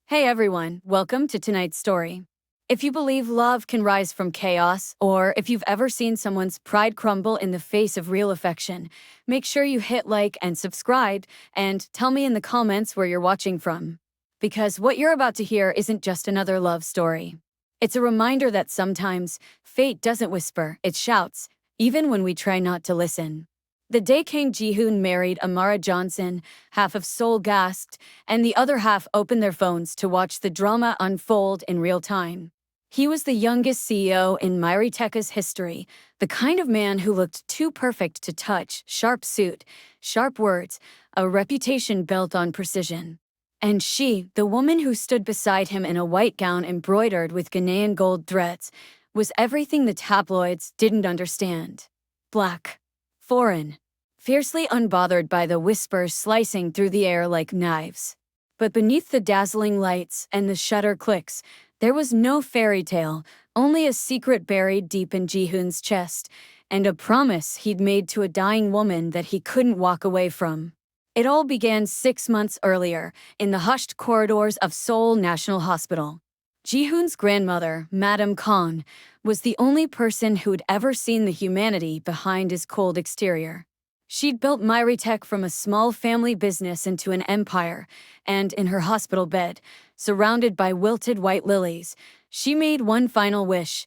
Hey everyone, welcome to tonight's story. If you believe love can rise from chaos, or if you've ever seen someone's pride crumble in the face of real affection, make sure you hit like and subscribe, and tell me in the comments where you're watching from. Because what you're about to hear isn't just another love story. It's a reminder that sometimes fate doesn't whisper, it shouts, even when we try not to listen. The day King Ji-hoon married Amara Johnson, half of Seoul gasped, and the other half opened their phones to watch the drama unfold in real time. He was the youngest CEO in Myriteka's history, the kind of man who looked too perfect to touch, sharp suit, sharp words, a reputation built on precision. And she, the woman who stood beside him in a white gown embroidered with Ghanaian gold threads, was everything the tabloids didn't understand. Black. Foreign. Fiercely unbothered by the whispers slicing through the air like knives. But beneath the dazzling lights and the shutter clicks, there was no fairy tale, only a secret buried deep in Ji-hoon's chest, and a promise he'd made to a dying woman that he couldn't walk away from. It all began 6 months earlier, in the hushed corridors of Seoul National Hospital. Ji-hoon's grandmother, Madame Khan, was the only person who'd ever seen the humanity behind his cold exterior. She'd built Myritek from a small family business into an empire, and in her hospital bed, surrounded by wilted white lilies, she made one final wish.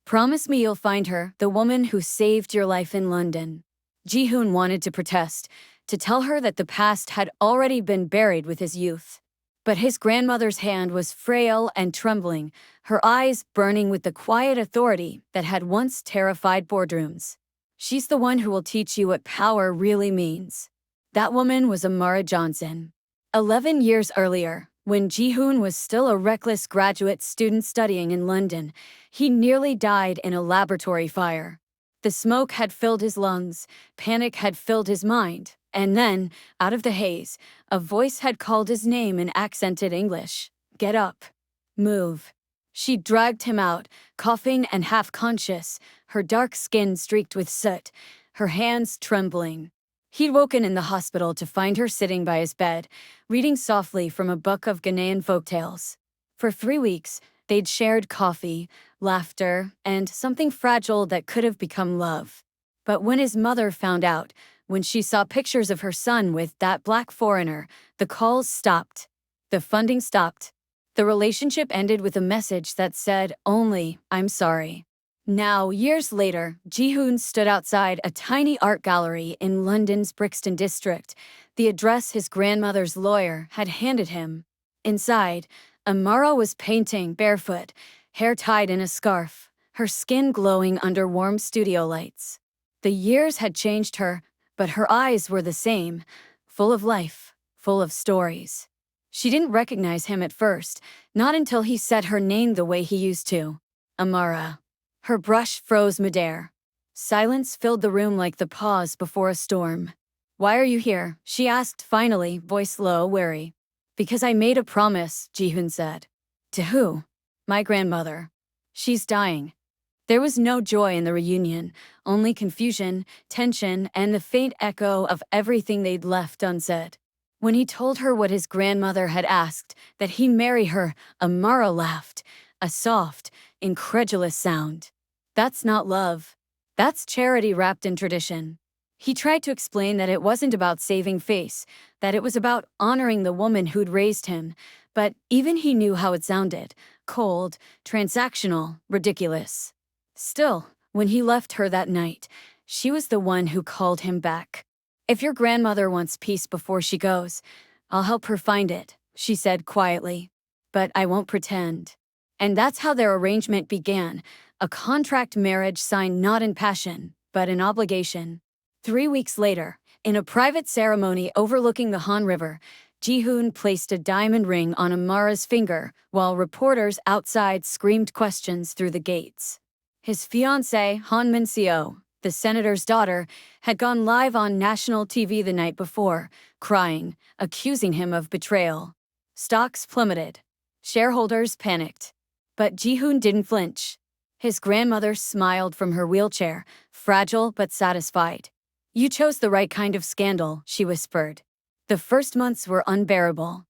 Promise me you'll find her, the woman who saved your life in London. Ji-hoon wanted to protest, to tell her that the past had already been buried with his youth. But his grandmother's hand was frail and trembling, her eyes burning with the quiet authority that had once terrified boardrooms. She's the one who will teach you what power really means. That woman was Amara Johnson. 11 years earlier, when Ji-hoon was still a reckless graduate student studying in London, he nearly died in a laboratory fire. The smoke had filled his lungs, panic had filled his mind, and then, out of the haze, a voice had called his name in accented English. Get up. Move. She dragged him out, coughing and half-conscious, her dark skin streaked with soot, her hands trembling. He'd woken in the hospital to find her sitting by his bed, reading softly from a book of Ghanaian folktales. For 3 weeks, they'd shared coffee, laughter, and something fragile that could have become love. But when his mother found out, when she saw pictures of her son with that black foreigner, the calls stopped. The funding stopped. The relationship ended with a message that said only, "I'm sorry." Now, years later, Ji-hoon stood outside a tiny art gallery in London's Brixton district, the address his grandmother's lawyer had handed him. Inside, Amara was painting barefoot, hair tied in a scarf, her skin glowing under warm studio lights. The years had changed her, but her eyes were the same, full of life, full of stories. She didn't recognize him at first, not until he said her name the way he used to. Amara. Her brush froze midair. Silence filled the room like the pause before a storm. "Why are you here?" she asked finally, voice low, wary. "Because I made a promise," Ji-hoon said. "To who?" "My grandmother. She's dying." There was no joy in the reunion, only confusion, tension, and the faint echo of everything they'd left unsaid. When he told her what his grandmother had asked, that he marry her, Amara laughed, a soft, incredulous sound. "That's not love. That's charity wrapped in tradition." He tried to explain that it wasn't about saving face, that it was about honoring the woman who'd raised him, but even he knew how it sounded: cold, transactional, ridiculous. Still, when he left her that night, she was the one who called him back. "If your grandmother wants peace before she goes, I'll help her find it," she said quietly. "But I won't pretend." And that's how their arrangement began, a contract marriage signed not in passion, but in obligation. 3 weeks later, in a private ceremony overlooking the Han River, Ji-hoon placed a diamond ring on Amara's finger, while reporters outside screamed questions through the gates. His fiancée, Han Min-seo, the senator's daughter, had gone live on national TV the night before, crying, accusing him of betrayal. Stocks plummeted. Shareholders panicked. But Ji-hoon didn't flinch. His grandmother smiled from her wheelchair, fragile but satisfied. "You chose the right kind of scandal," she whispered. "The first months were unbearable."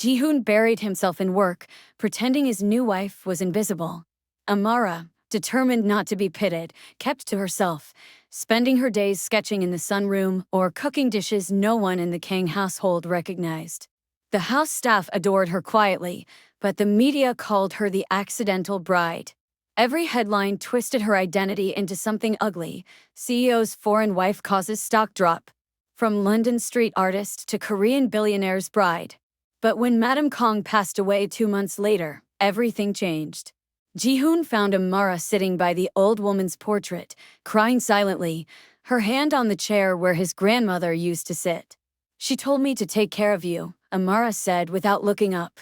Ji-hoon buried himself in work, pretending his new wife was invisible. Amara, determined not to be pitted, kept to herself, spending her days sketching in the sunroom or cooking dishes no one in the Kang household recognized. The house staff adored her quietly, but the media called her the accidental bride. Every headline twisted her identity into something ugly. CEO's foreign wife causes stock drop. From London street artist to Korean billionaire's bride. But when Madame Kong passed away 2 months later, everything changed. Ji-hoon found Amara sitting by the old woman's portrait, crying silently, her hand on the chair where his grandmother used to sit. "She told me to take care of you," Amara said without looking up.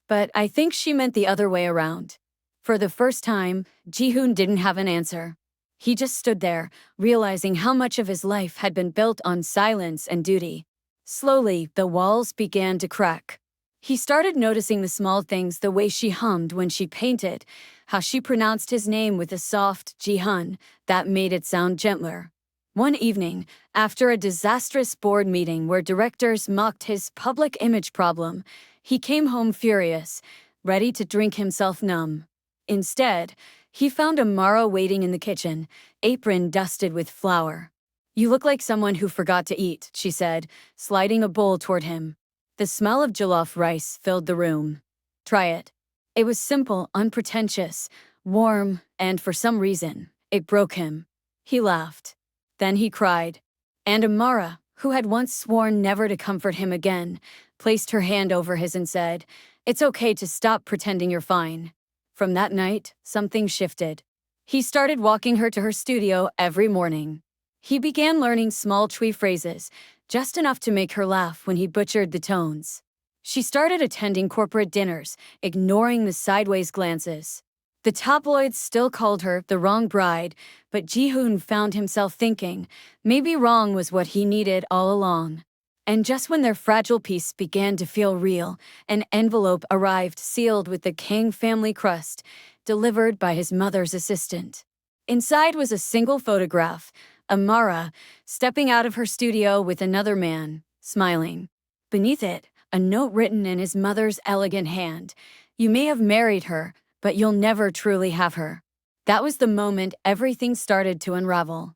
But I think she meant the other way around. For the first time, Ji-hoon didn't have an answer. He just stood there, realizing how much of his life had been built on silence and duty. Slowly, the walls began to crack. He started noticing the small things, the way she hummed when she painted, how she pronounced his name with a soft Ji-hun that made it sound gentler. One evening, after a disastrous board meeting where directors mocked his public image problem, he came home furious, ready to drink himself numb. Instead, he found Amara waiting in the kitchen, apron dusted with flour. "You look like someone who forgot to eat," she said, sliding a bowl toward him. The smell of jollof rice filled the room. "Try it." It was simple, unpretentious, warm, and for some reason, it broke him. He laughed. Then he cried. And Amara, who had once sworn never to comfort him again, placed her hand over his and said, "It's okay to stop pretending you're fine." From that night, something shifted. He started walking her to her studio every morning. He began learning small Chui phrases, just enough to make her laugh when he butchered the tones. She started attending corporate dinners, ignoring the sideways glances. The tabloids still called her the wrong bride, but Ji-hoon found himself thinking, maybe wrong was what he needed all along. And just when their fragile peace began to feel real, an envelope arrived sealed with the Kang family crest, delivered by his mother's assistant. Inside was a single photograph, Amara, stepping out of her studio with another man, smiling. Beneath it, a note written in his mother's elegant hand. "You may have married her, but you'll never truly have her." That was the moment everything started to unravel.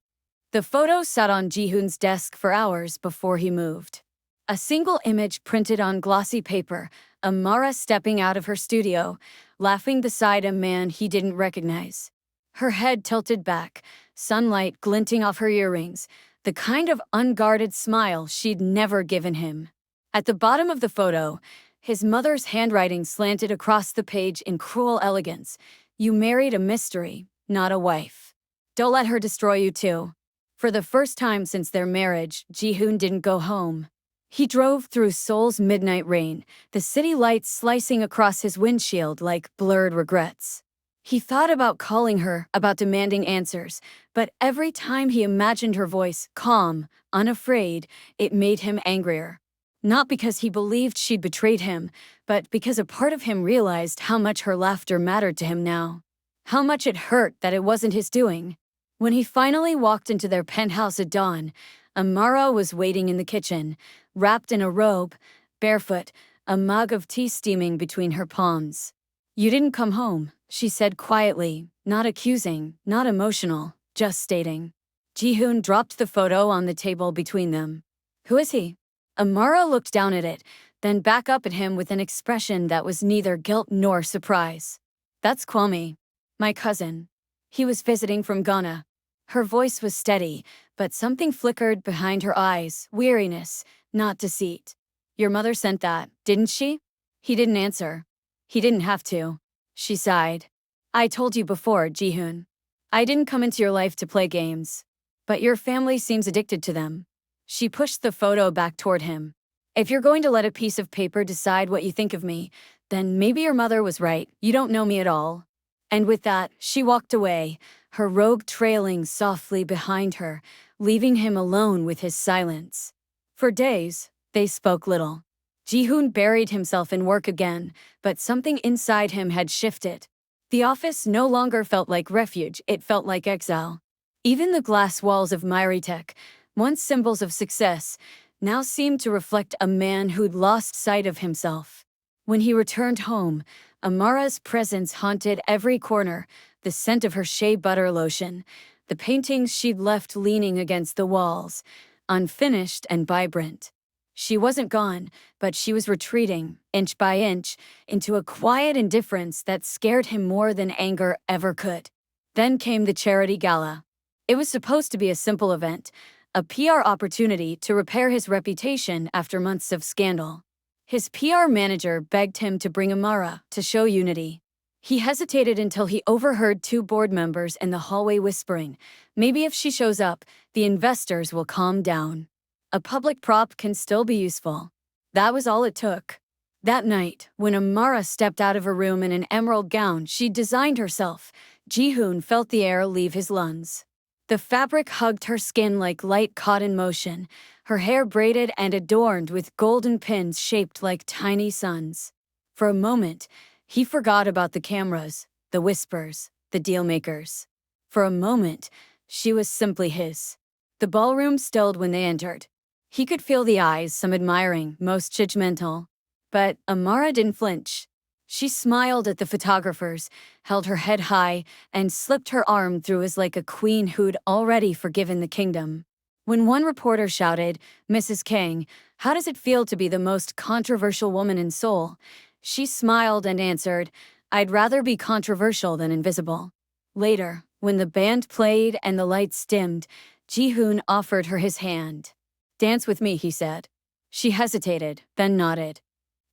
The photo sat on Ji-hoon's desk for hours before he moved. A single image printed on glossy paper, Amara stepping out of her studio, laughing beside a man he didn't recognize. Her head tilted back, sunlight glinting off her earrings, the kind of unguarded smile she'd never given him. At the bottom of the photo, his mother's handwriting slanted across the page in cruel elegance. "You married a mystery, not a wife. Don't let her destroy you too." For the first time since their marriage, Ji-hoon didn't go home. He drove through Seoul's midnight rain, the city lights slicing across his windshield like blurred regrets. He thought about calling her, about demanding answers, but every time he imagined her voice, calm, unafraid, it made him angrier. Not because he believed she'd betrayed him, but because a part of him realized how much her laughter mattered to him now. How much it hurt that it wasn't his doing. When he finally walked into their penthouse at dawn, Amara was waiting in the kitchen, wrapped in a robe, barefoot, a mug of tea steaming between her palms. "You didn't come home," she said quietly, not accusing, not emotional, just stating. Ji-hoon dropped the photo on the table between them. "Who is he?" Amara looked down at it, then back up at him with an expression that was neither guilt nor surprise. "That's Kwame, my cousin. He was visiting from Ghana." Her voice was steady, but something flickered behind her eyes, weariness, not deceit. "Your mother sent that, didn't she?" He didn't answer. "He didn't have to." She sighed. "I told you before, Ji-hoon. I didn't come into your life to play games. But your family seems addicted to them." She pushed the photo back toward him. "If you're going to let a piece of paper decide what you think of me, then maybe your mother was right. You don't know me at all." And with that, she walked away, her robe trailing softly behind her, leaving him alone with his silence. For days, they spoke little. Ji-hoon buried himself in work again, but something inside him had shifted. The office no longer felt like refuge, it felt like exile. Even the glass walls of Myritech, once symbols of success, now seemed to reflect a man who'd lost sight of himself. When he returned home, Amara's presence haunted every corner, the scent of her shea butter lotion, the paintings she'd left leaning against the walls, unfinished and vibrant. She wasn't gone, but she was retreating, inch by inch, into a quiet indifference that scared him more than anger ever could. Then came the charity gala. It was supposed to be a simple event, a PR opportunity to repair his reputation after months of scandal. His PR manager begged him to bring Amara to show unity. He hesitated until he overheard two board members in the hallway whispering, "Maybe if she shows up, the investors will calm down. A public prop can still be useful." That was all it took. That night, when Amara stepped out of her room in an emerald gown she'd designed herself, Ji-hoon felt the air leave his lungs. The fabric hugged her skin like light caught in motion, her hair braided and adorned with golden pins shaped like tiny suns. For a moment, he forgot about the cameras, the whispers, the deal-makers. For a moment, she was simply his. The ballroom stilled when they entered. He could feel the eyes, some admiring, most judgmental. But Amara didn't flinch. She smiled at the photographers, held her head high, and slipped her arm through his like a queen who'd already forgiven the kingdom. When one reporter shouted, "Mrs. Kang, how does it feel to be the most controversial woman in Seoul?" she smiled and answered, "I'd rather be controversial than invisible." Later, when the band played and the lights dimmed, Ji-hoon offered her his hand. "Dance with me," he said. She hesitated, then nodded.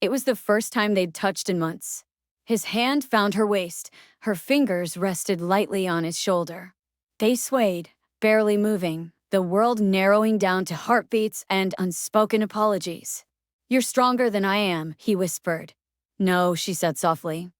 It was the first time they'd touched in months. His hand found her waist, her fingers rested lightly on his shoulder. They swayed, barely moving, the world narrowing down to heartbeats and unspoken apologies. "You're stronger than I am," he whispered. "No," she said softly.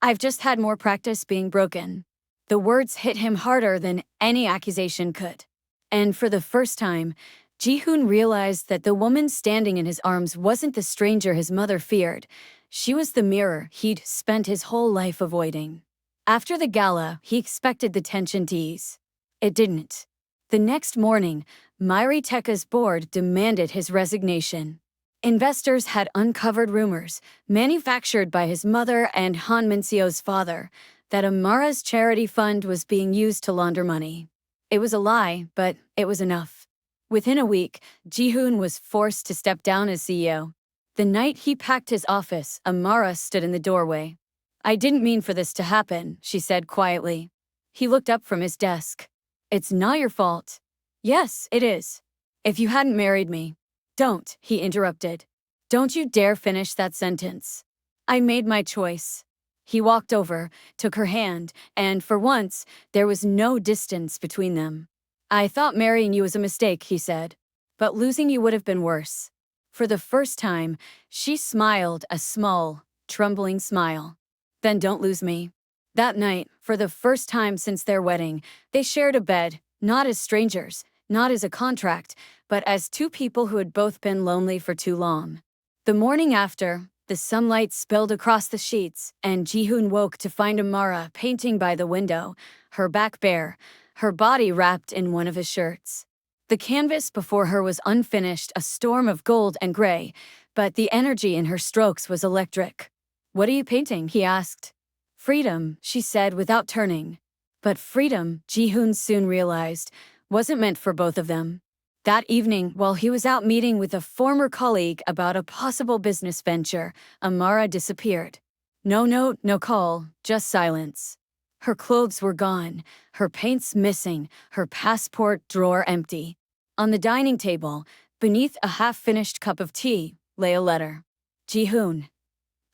"I've just had more practice being broken." The words hit him harder than any accusation could. And for the first time, Ji-hoon realized that the woman standing in his arms wasn't the stranger his mother feared. She was the mirror he'd spent his whole life avoiding. After the gala, he expected the tension to ease. It didn't. The next morning, Myri Tekka's board demanded his resignation. Investors had uncovered rumors, manufactured by his mother and Han Min-seo's father, that Amara's charity fund was being used to launder money. It was a lie, but it was enough. Within a week, Ji-hoon was forced to step down as CEO. The night he packed his office, Amara stood in the doorway. "I didn't mean for this to happen," she said quietly. He looked up from his desk. "It's not your fault." "Yes, it is. If you hadn't married me." "Don't," he interrupted. "Don't you dare finish that sentence. I made my choice." He walked over, took her hand, and for once, there was no distance between them. "I thought marrying you was a mistake," he said. "But losing you would have been worse." For the first time, she smiled a small, trembling smile. "Then don't lose me." That night, for the first time since their wedding, they shared a bed, not as strangers, not as a contract, but as two people who had both been lonely for too long. The morning after, the sunlight spilled across the sheets, and Ji-hoon woke to find Amara painting by the window, her back bare, her body wrapped in one of his shirts. The canvas before her was unfinished, a storm of gold and gray, but the energy in her strokes was electric. "What are you painting?" he asked. "Freedom," she said without turning. But freedom, Ji-hoon soon realized, wasn't meant for both of them. That evening, while he was out meeting with a former colleague about a possible business venture, Amara disappeared. No note, no call, just silence. Her clothes were gone, her paints missing, her passport drawer empty. On the dining table, beneath a half-finished cup of tea, lay a letter. "Ji-hoon,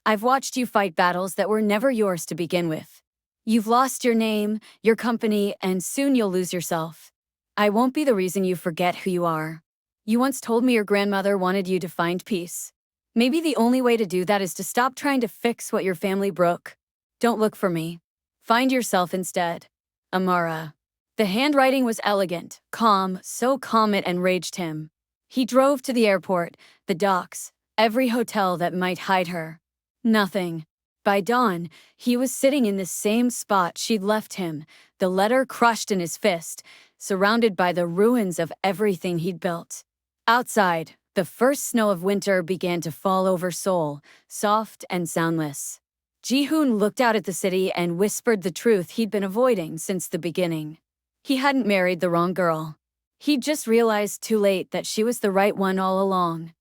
I've watched you fight battles that were never yours to begin with. You've lost your name, your company, and soon you'll lose yourself. I won't be the reason you forget who you are. You once told me your grandmother wanted you to find peace. Maybe the only way to do that is to stop trying to fix what your family broke. Don't look for me. Find yourself instead. Amara." The handwriting was elegant, calm, so calm it enraged him. He drove to the airport, the docks, every hotel that might hide her. Nothing. By dawn, he was sitting in the same spot she'd left him, the letter crushed in his fist, surrounded by the ruins of everything he'd built. Outside, The first snow of winter began to fall over Seoul, soft and soundless. Ji-hoon looked out at the city and whispered the truth he'd been avoiding since the beginning. He hadn't married the wrong girl. He'd just realized too late that she was the right one all along.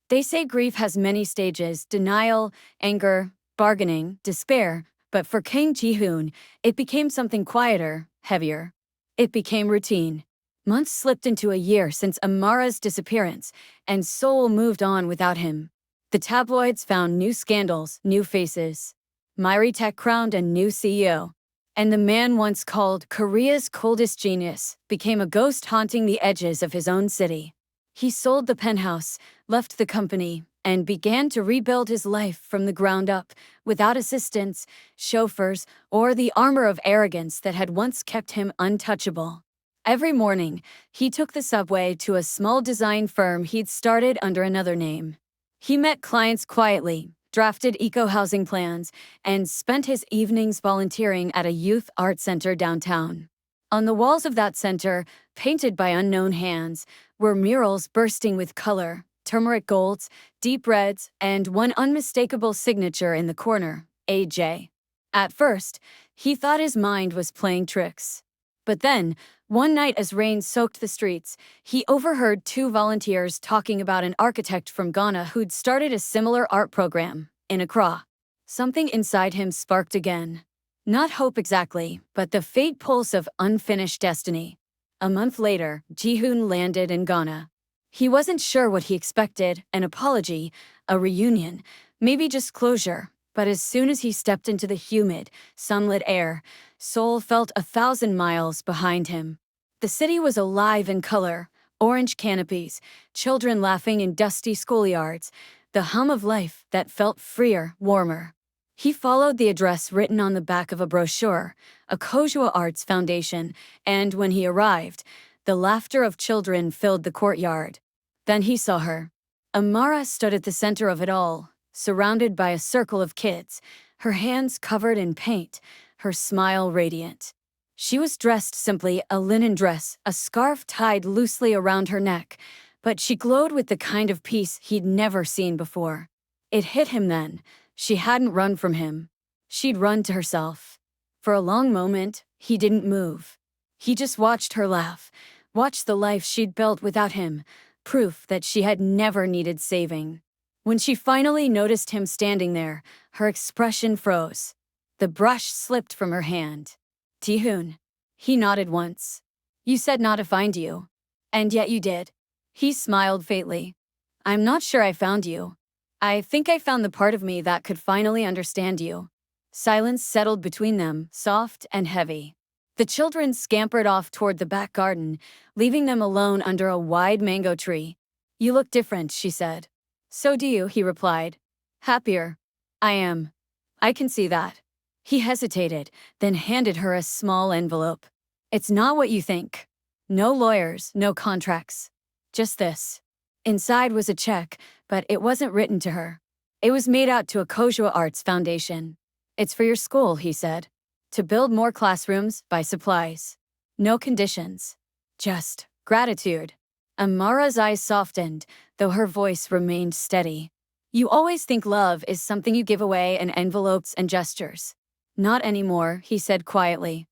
They say grief has many stages: denial, anger, bargaining, despair. But for Kang Ji-hoon, it became something quieter, heavier. It became routine. Months slipped into a year since Amara's disappearance, and Seoul moved on without him. The tabloids found new scandals, new faces. Myri Tech crowned a new CEO. And the man once called Korea's coldest genius became a ghost haunting the edges of his own city. He sold the penthouse, left the company, and began to rebuild his life from the ground up, without assistants, chauffeurs, or the armor of arrogance that had once kept him untouchable. Every morning, he took the subway to a small design firm he'd started under another name. He met clients quietly, drafted eco-housing plans, and spent his evenings volunteering at a youth art center downtown. On the walls of that center, painted by unknown hands, were murals bursting with color: turmeric golds, deep reds, and one unmistakable signature in the corner: AJ. At first, he thought his mind was playing tricks. But then, one night as rain soaked the streets, he overheard two volunteers talking about an architect from Ghana who'd started a similar art program in Accra. Something inside him sparked again. Not hope exactly, but the faint pulse of unfinished destiny. A month later, Ji-hoon landed in Ghana. He wasn't sure what he expected: an apology, a reunion, maybe just closure. But as soon as he stepped into the humid, sunlit air, Seoul felt 1,000 miles behind him. The city was alive in color: orange canopies, children laughing in dusty schoolyards, the hum of life that felt freer, warmer. He followed the address written on the back of a brochure: a Kojua Arts Foundation, and when he arrived, the laughter of children filled the courtyard. Then he saw her. Amara stood at the center of it all, surrounded by a circle of kids, her hands covered in paint, her smile radiant. She was dressed simply: a linen dress, a scarf tied loosely around her neck, but she glowed with the kind of peace he'd never seen before. It hit him then. She hadn't run from him. She'd run to herself. For a long moment, he didn't move. He just watched her laugh, watched the life she'd built without him, proof that she had never needed saving. When she finally noticed him standing there, her expression froze. The brush slipped from her hand. "Ji-hoon." He nodded once. "You said not to find you. And yet you did." He smiled faintly. "I'm not sure I found you. I think I found the part of me that could finally understand you." Silence settled between them, soft and heavy. The children scampered off toward the back garden, leaving them alone under a wide mango tree. "You look different," she said. "So do you," he replied. "Happier." "I am. I can see that." He hesitated, then handed her a small envelope. "It's not what you think. No lawyers, no contracts. Just this." Inside was a check, but it wasn't written to her. It was made out to a Kojua Arts Foundation. "It's for your school," he said. "To build more classrooms, buy supplies. No conditions. Just gratitude." Amara's eyes softened, though her voice remained steady. "You always think love is something you give away in envelopes and gestures." "Not anymore," he said quietly.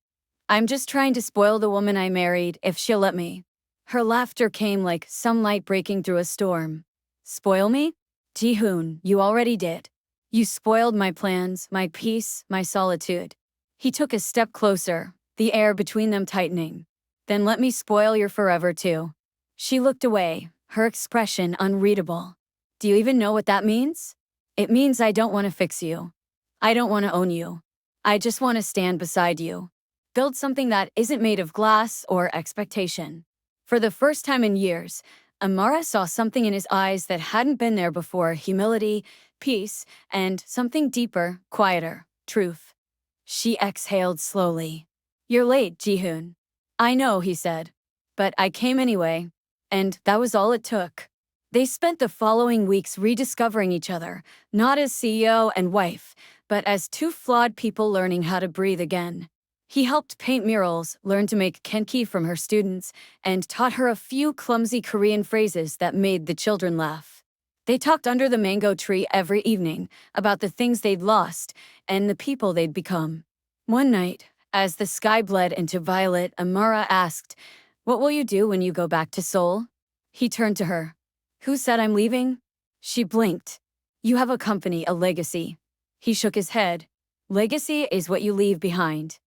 "I'm just trying to spoil the woman I married, if she'll let me." Her laughter came like sunlight breaking through a storm. "Spoil me? Ji-hoon, you already did. You spoiled my plans, my peace, my solitude." He took a step closer, the air between them tightening. "Then let me spoil your forever too." She looked away, her expression unreadable. "Do you even know what that means?" "It means I don't want to fix you. I don't want to own you. I just want to stand beside you. Build something that isn't made of glass or expectation." For the first time in years, Amara saw something in his eyes that hadn't been there before: humility, peace, and something deeper, quieter: truth. She exhaled slowly. "You're late, Ji-hoon." "I know," he said. "But I came anyway." And that was all it took. They spent the following weeks rediscovering each other, not as CEO and wife, but as two flawed people learning how to breathe again. He helped paint murals, learned to make kenki from her students, and taught her a few clumsy Korean phrases that made the children laugh. They talked under the mango tree every evening about the things they'd lost and the people they'd become. One night, as the sky bled into violet, Amara asked, "What will you do when you go back to Seoul?" He turned to her. "Who said I'm leaving?" She blinked. "You have a company, a legacy." He shook his head. "Legacy is what you leave behind.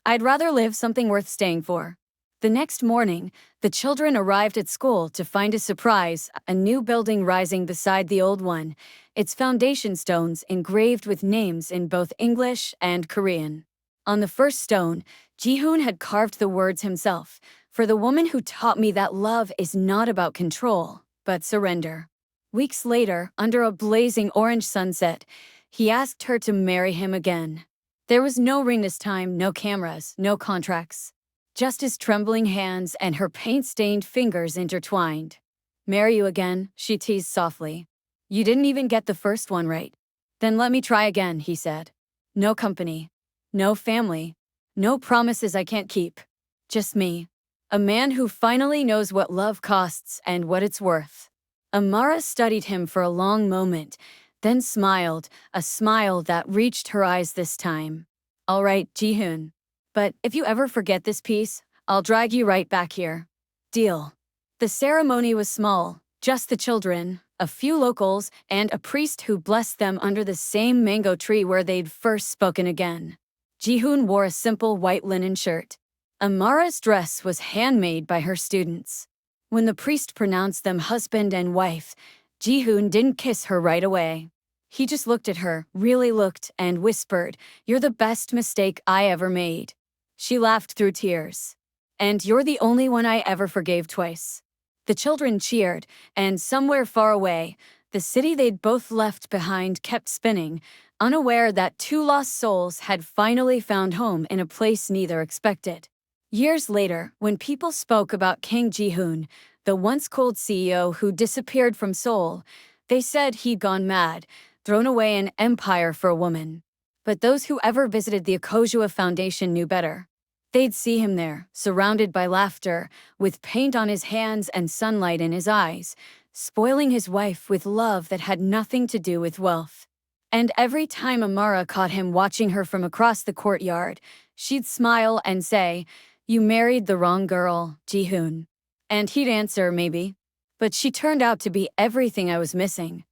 I'd rather live something worth staying for." The next morning, the children arrived at school to find a surprise, a new building rising beside the old one, its foundation stones engraved with names in both English and Korean. On the first stone, Ji-hoon had carved the words himself, "For the woman who taught me that love is not about control, but surrender." Weeks later, under a blazing orange sunset, he asked her to marry him again. There was no ring this time, no cameras, no contracts. Just his trembling hands and her paint-stained fingers intertwined. "Marry you again," she teased softly. "You didn't even get the first one right." "Then let me try again," he said. "No company. No family. No promises I can't keep. Just me. A man who finally knows what love costs and what it's worth." Amara studied him for a long moment, then smiled, a smile that reached her eyes this time. "All right, Ji-hoon. But if you ever forget this piece, I'll drag you right back here. Deal." The ceremony was small, just the children, a few locals, and a priest who blessed them under the same mango tree where they'd first spoken again. Ji-hoon wore a simple white linen shirt. Amara's dress was handmade by her students. When the priest pronounced them husband and wife, Ji-hoon didn't kiss her right away. He just looked at her, really looked, and whispered, "You're the best mistake I ever made." She laughed through tears. "And you're the only one I ever forgave twice." The children cheered, and somewhere far away, the city they'd both left behind kept spinning, unaware that two lost souls had finally found home in a place neither expected. Years later, when people spoke about King Ji-hoon, the once cold CEO who disappeared from Seoul, they said he'd gone mad, thrown away an empire for a woman. But those who ever visited the Akojua Foundation knew better. They'd see him there, surrounded by laughter, with paint on his hands and sunlight in his eyes, spoiling his wife with love that had nothing to do with wealth. And every time Amara caught him watching her from across the courtyard, she'd smile and say, "You married the wrong girl, Ji-hoon." And he'd answer, "Maybe." But she turned out to be everything I was missing.